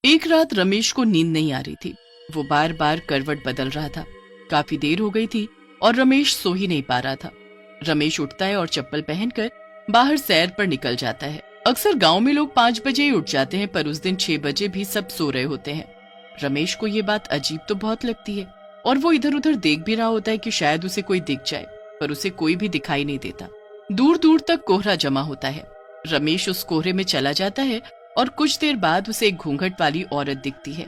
एक रात रमेश को नींद नहीं आ रही थी। वो बार बार करवट बदल रहा था। काफी देर हो गई थी और रमेश सो ही नहीं पा रहा था। रमेश उठता है और चप्पल पहनकर बाहर सैर पर निकल जाता है। अक्सर गांव में लोग 5 बजे ही उठ जाते हैं, पर उस दिन 6 बजे भी सब सो रहे होते हैं। रमेश को ये बात अजीब तो बहुत लगती है और वो इधर उधर देख भी रहा होता है कि शायद उसे कोई दिख जाए, पर उसे कोई भी दिखाई नहीं देता। दूर दूर तक कोहरा जमा होता है। रमेश उस कोहरे में चला जाता है और कुछ देर बाद उसे एक घूंघट वाली औरत दिखती है।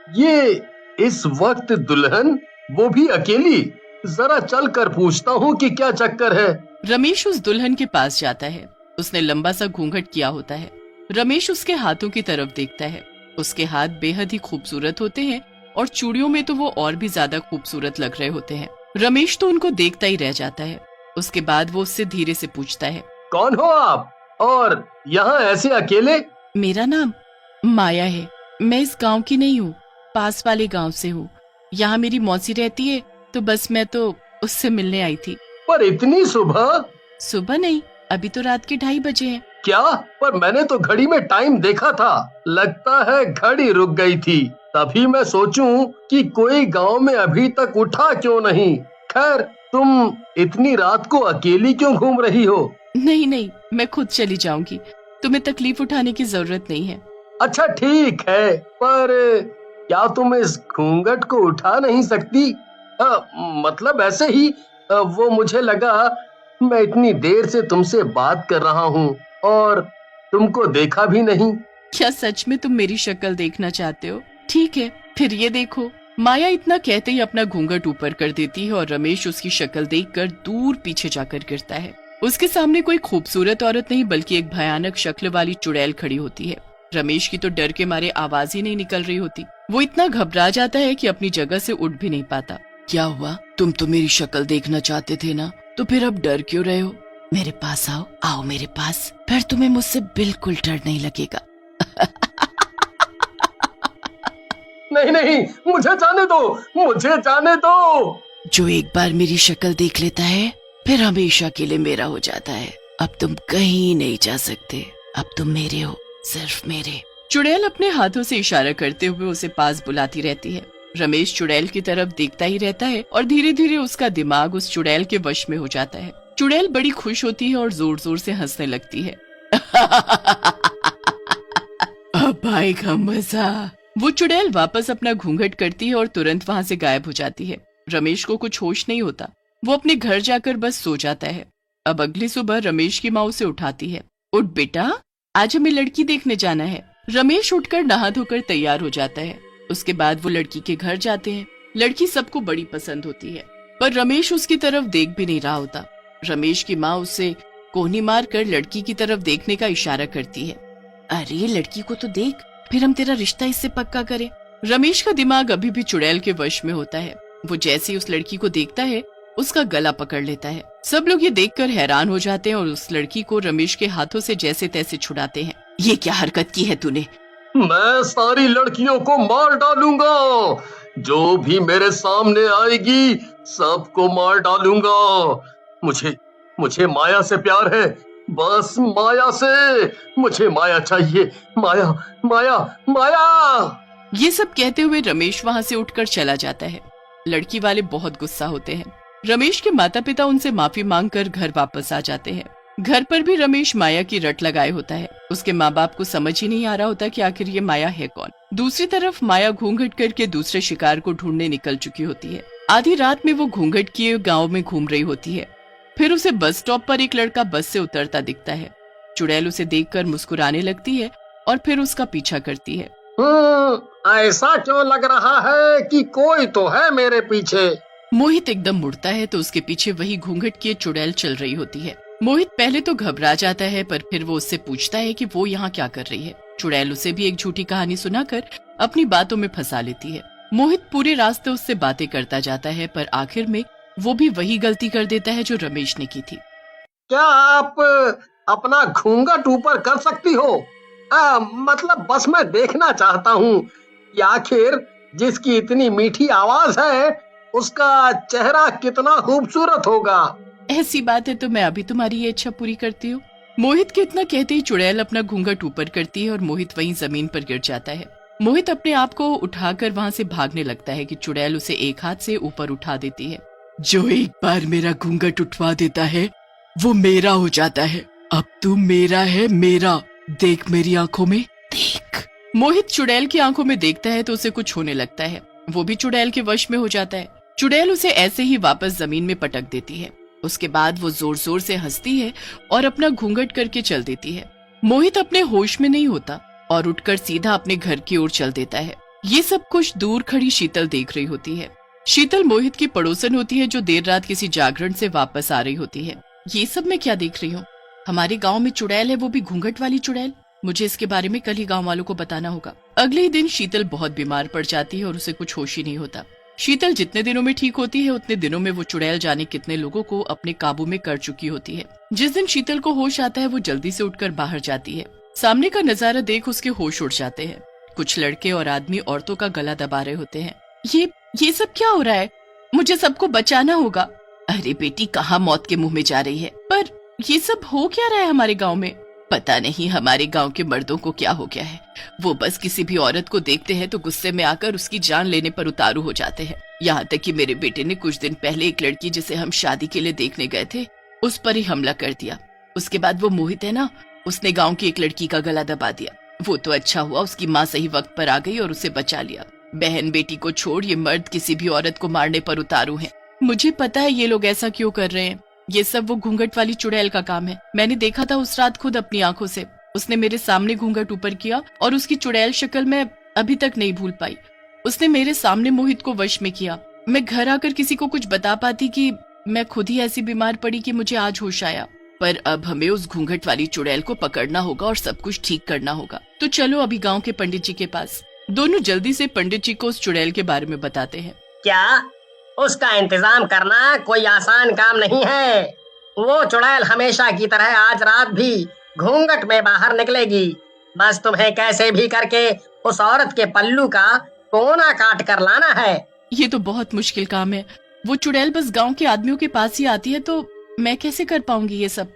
ये इस वक्त दुल्हन, वो भी अकेली? जरा चल कर पूछता हूँ कि क्या चक्कर है। रमेश उस दुल्हन के पास जाता है। उसने लंबा सा घूंघट किया होता है। रमेश उसके हाथों की तरफ देखता है। उसके हाथ बेहद ही खूबसूरत होते हैं और चूड़ियों में तो वो और भी ज्यादा खूबसूरत लग रहे होते हैं। रमेश तो उनको देखता ही रह जाता है। उसके बाद वो उससे धीरे से पूछता है, कौन हो आप और यहाँ ऐसे अकेले? मेरा नाम माया है। मैं इस गांव की नहीं हूँ, पास वाले गांव से हूँ। यहाँ मेरी मौसी रहती है, तो बस मैं तो उससे मिलने आई थी। पर इतनी सुबह? सुबह नहीं, अभी तो रात के 2:30 बजे हैं। क्या? पर मैंने तो घड़ी में टाइम देखा था। लगता है घड़ी रुक गई थी। तभी मैं सोचूं कि कोई गांव में अभी तक उठा क्यों नहीं। खैर, तुम इतनी रात को अकेली क्यों घूम रही हो? नहीं नहीं, मैं खुद चली जाऊंगी। तुम्हें तकलीफ उठाने की जरूरत नहीं है। अच्छा ठीक है, पर क्या तुम इस घूंघट को उठा नहीं सकती? मतलब ऐसे ही। वो मुझे लगा, मैं इतनी देर से तुमसे बात कर रहा हूँ और तुमको देखा भी नहीं। क्या सच में तुम मेरी शक्ल देखना चाहते हो? ठीक है, फिर ये देखो। माया इतना कहते ही अपना घूंघट ऊपर कर देती है और रमेश उसकी शक्ल देखकर दूर पीछे जाकर गिरता है। उसके सामने कोई खूबसूरत औरत नहीं, बल्कि एक भयानक शक्ल वाली चुड़ैल खड़ी होती है। रमेश की तो डर के मारे आवाज ही नहीं निकल रही होती। वो इतना घबरा जाता है कि अपनी जगह से उठ भी नहीं पाता। क्या हुआ? तुम तो मेरी शक्ल देखना चाहते थे ना, तो फिर अब डर क्यों रहे हो? मेरे पास आओ, आओ मेरे पास, फिर तुम्हें मुझसे बिल्कुल डर नहीं लगेगा। नहीं नहीं, मुझे जाने दो, मुझे जाने दो। जो एक बार मेरी शक्ल देख लेता है, फिर हमेशा के लिए मेरा हो जाता है। अब तुम कहीं नहीं जा सकते, अब तुम मेरे हो, सिर्फ मेरे। चुड़ैल अपने हाथों से इशारा करते हुए उसे पास बुलाती रहती है। रमेश चुड़ैल की तरफ देखता ही रहता है और धीरे धीरे उसका दिमाग उस चुड़ैल के वश में हो जाता है। चुड़ैल बड़ी खुश होती है और जोर जोर से हंसने लगती है। अब आएगा मजा। वो चुड़ैल वापस अपना घूंघट करती है और तुरंत वहाँ से गायब हो जाती है। रमेश को कुछ होश नहीं होता। वो अपने घर जाकर बस सो जाता है। अब अगली सुबह रमेश की माँ उसे उठाती है। उठ बेटा, आज हमें लड़की देखने जाना है। रमेश उठकर नहा धोकर तैयार हो जाता है। उसके बाद वो लड़की के घर जाते हैं। लड़की सबको बड़ी पसंद होती है, पर रमेश उसकी तरफ देख भी नहीं रहा होता। रमेश की माँ उसे कोहनी मार कर लड़की की तरफ देखने का इशारा करती है। अरे लड़की को तो देख, फिर हम तेरा रिश्ता इससे पक्का करें। रमेश का दिमाग अभी भी चुड़ैल के वश में होता है। वो जैसे ही उस लड़की को देखता है, उसका गला पकड़ लेता है। सब लोग ये देखकर हैरान हो जाते हैं और उस लड़की को रमेश के हाथों से जैसे तैसे छुड़ाते हैं। ये क्या हरकत की है तूने? मैं सारी लड़कियों को मार डालूंगा। जो भी मेरे सामने आएगी, सबको मार डालूंगा। मुझे मुझे माया से प्यार है, बस माया से। मुझे माया चाहिए, माया माया माया। ये सब कहते हुए रमेश वहाँ से उठकर चला जाता है। लड़की वाले बहुत गुस्सा होते हैं। रमेश के माता पिता उनसे माफी मांगकर घर वापस आ जाते हैं। घर पर भी रमेश माया की रट लगाए होता है। उसके माँ बाप को समझ ही नहीं आ रहा होता कि आखिर ये माया है कौन। दूसरी तरफ माया घूंघट करके दूसरे शिकार को ढूंढने निकल चुकी होती है। आधी रात में वो घूंघट किए गाँव में घूम रही होती है। फिर उसे बस स्टॉप पर एक लड़का बस से उतरता दिखता है। चुड़ैल उसे देखकर मुस्कुराने लगती है और फिर उसका पीछा करती है। ऐसा क्यों लग रहा है कि कोई तो है मेरे पीछे? मोहित एकदम मुड़ता है तो उसके पीछे वही घूंघट किए चुड़ैल चल रही होती है। मोहित पहले तो घबरा जाता है, पर फिर वो उससे पूछता है कि वो यहाँ क्या कर रही है। चुड़ैल उसे भी एक झूठी कहानी सुनाकर अपनी बातों में फंसा लेती है। मोहित पूरे रास्ते उससे बातें करता जाता है, पर आखिर में वो भी वही गलती कर देता है जो रमेश ने की थी। क्या आप अपना घूंघट ऊपर कर सकती हो? मतलब बस मैं देखना चाहता हूँ कि आखिर जिसकी इतनी मीठी आवाज है, उसका चेहरा कितना खूबसूरत होगा। ऐसी बात है तो मैं अभी तुम्हारी ये इच्छा पूरी करती हूँ। मोहित के इतना कहते ही चुड़ैल अपना घूंघट ऊपर करती है और मोहित वहीं जमीन पर गिर जाता है। मोहित अपने आप को उठाकर वहां से भागने लगता है कि चुड़ैल उसे एक हाथ से ऊपर उठा देती है। जो एक बार मेरा घूंघट उठवा देता है वो मेरा हो जाता है। अब तू मेरा है, मेरा। देख मेरी आंखों में, देख। मोहित चुड़ैल की आंखों में देखता है तो उसे कुछ होने लगता है। वो भी चुड़ैल के वश में हो जाता है। चुड़ैल उसे ऐसे ही वापस जमीन में पटक देती है। उसके बाद वो जोर जोर से हंसती है और अपना घूंघट करके चल देती है। मोहित अपने होश में नहीं होता और उठकर सीधा अपने घर की ओर चल देता है। ये सब कुछ दूर खड़ी शीतल देख रही होती है। शीतल मोहित की पड़ोसन होती है जो देर रात किसी जागरण से वापस आ रही होती है। ये सब मैं क्या देख रही हूँ? हमारे गांव में चुड़ैल है, वो भी घूंघट वाली चुड़ैल। मुझे इसके बारे में कल ही गांव वालों को बताना होगा। अगले ही दिन शीतल बहुत बीमार पड़ जाती है और उसे कुछ होश ही नहीं होता। शीतल जितने दिनों में ठीक होती है उतने दिनों में वो चुड़ैल जाने कितने लोगों को अपने काबू में कर चुकी होती है। जिस दिन शीतल को होश आता है वो जल्दी से उठकर बाहर जाती है। सामने का नजारा देख उसके होश उड़ जाते हैं। कुछ लड़के और आदमी औरतों का गला दबा रहे होते हैं। ये सब क्या हो रहा है? मुझे सबको बचाना होगा। अरे बेटी, कहाँ मौत के मुंह में जा रही है? पर ये सब हो क्या रहा है हमारे गांव में? पता नहीं हमारे गांव के मर्दों को क्या हो गया है। वो बस किसी भी औरत को देखते हैं तो गुस्से में आकर उसकी जान लेने पर उतारू हो जाते हैं। यहाँ तक कि मेरे बेटे ने कुछ दिन पहले एक लड़की जिसे हम शादी के लिए देखने गए थे उस पर ही हमला कर दिया। उसके बाद वो मोहित है ना, उसने गाँव की एक लड़की का गला दबा दिया। वो तो अच्छा हुआ उसकी माँ सही वक्त पर आ गई और उसे बचा लिया। बहन बेटी को छोड़ ये मर्द किसी भी औरत को मारने पर उतारू हैं। मुझे पता है ये लोग ऐसा क्यों कर रहे हैं। ये सब वो घूंघट वाली चुड़ैल का काम है। मैंने देखा था उस रात खुद अपनी आंखों से। उसने मेरे सामने घूंघट ऊपर किया और उसकी चुड़ैल शक्ल मैं अभी तक नहीं भूल पाई। उसने मेरे सामने मोहित को वश में किया। मैं घर आकर किसी को कुछ बता पाती कि मैं खुद ही ऐसी बीमार पड़ी कि मुझे आज होश आया। पर अब हमें उस घूंघट वाली चुड़ैल को पकड़ना होगा और सब कुछ ठीक करना होगा। तो चलो अभी गाँव के पंडित जी के पास। दोनों जल्दी से पंडित जी को उस चुड़ैल के बारे में बताते हैं। क्या उसका इंतजाम करना कोई आसान काम नहीं है। वो चुड़ैल हमेशा की तरह आज रात भी घूंघट में बाहर निकलेगी। बस तुम्हें कैसे भी करके उस औरत के पल्लू का कोना काट कर लाना है। ये तो बहुत मुश्किल काम है। वो चुड़ैल बस गांव के आदमियों के पास ही आती है तो मैं कैसे कर पाऊंगी ये सब?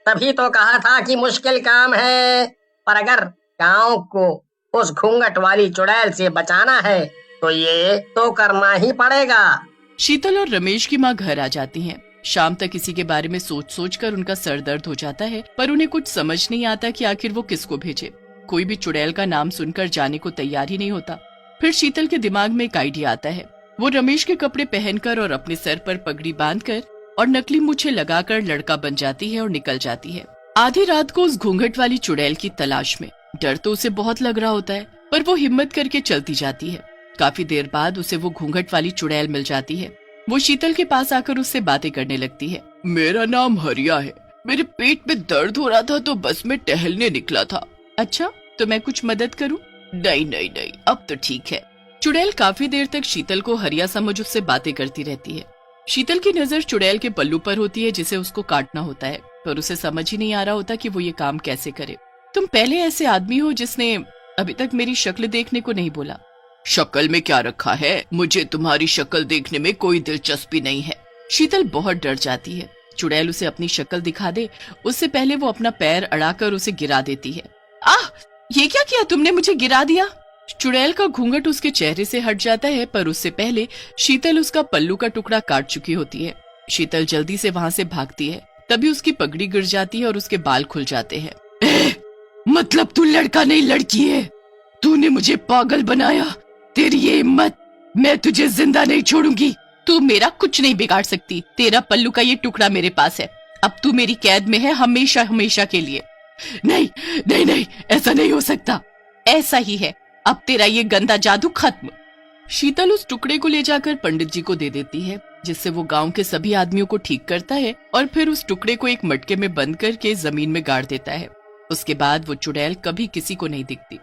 तभी तो कहा था कि मुश्किल काम है। पर अगर गांव को उस घूंघट वाली चुड़ैल से बचाना है तो ये तो करना ही पड़ेगा। शीतल और रमेश की माँ घर आ जाती हैं। शाम तक इसी के बारे में सोच सोच कर उनका सर दर्द हो जाता है, पर उन्हें कुछ समझ नहीं आता कि आखिर वो किसको भेजे। कोई भी चुड़ैल का नाम सुनकर जाने को तैयार ही नहीं होता। फिर शीतल के दिमाग में एक आइडिया आता है। वो रमेश के कपड़े पहनकर और अपने सर पर पगड़ी बांधकर और नकली मूछें लगाकर लड़का बन जाती है और निकल जाती है आधी रात को उस घूंघट वाली चुड़ैल की तलाश में। डर तो उसे बहुत लग रहा होता है, पर वो हिम्मत करके चलती जाती है। काफी देर बाद उसे वो घूंघट वाली चुड़ैल मिल जाती है। वो शीतल के पास आकर उससे बातें करने लगती है। मेरा नाम हरिया है। मेरे पेट में दर्द हो रहा था तो बस मैं टहलने निकला था। अच्छा, तो मैं कुछ मदद करूं? नहीं नहीं नहीं, अब तो ठीक है। चुड़ैल काफी देर तक शीतल को हरिया समझ उससे बातें करती रहती है। शीतल की नजर चुड़ैल के पल्लू पर होती है जिसे उसको काटना होता है, पर उसे समझ ही नहीं आ रहा होता कि वो ये काम कैसे करे। तुम पहले ऐसे आदमी हो जिसने अभी तक मेरी शक्ल देखने को नहीं बोला। शक्ल में क्या रखा है? मुझे तुम्हारी शक्ल देखने में कोई दिलचस्पी नहीं है। शीतल बहुत डर जाती है। चुड़ैल उसे अपनी शक्ल दिखा दे उससे पहले वो अपना पैर अड़ाकर उसे गिरा देती है। आह, ये क्या किया तुमने? मुझे गिरा दिया। चुड़ैल का घूंघट उसके चेहरे से हट जाता है, पर उससे पहले शीतल उसका पल्लू का टुकड़ा काट चुकी होती है। शीतल जल्दी से वहां से भागती है। तभी उसकी पगड़ी गिर जाती है और उसके बाल खुल जाते हैं। मतलब तू लड़का नहीं लड़की है? तूने मुझे पागल बनाया। तेरी ये हिम्मत, मैं तुझे जिंदा नहीं छोड़ूंगी। तू मेरा कुछ नहीं बिगाड़ सकती। तेरा पल्लू का ये टुकड़ा मेरे पास है। अब तू मेरी कैद में है हमेशा हमेशा के लिए। नहीं नहीं नहीं, ऐसा नहीं हो सकता। ऐसा ही है। अब तेरा ये गंदा जादू खत्म। शीतल उस टुकड़े को ले जाकर पंडित जी को दे देती है, जिससे वो गांव के सभी आदमियों को ठीक करता है और फिर उस टुकड़े को एक मटके में बंद करके जमीन में गाड़ देता है। उसके बाद वो चुड़ैल कभी किसी को नहीं दिखती।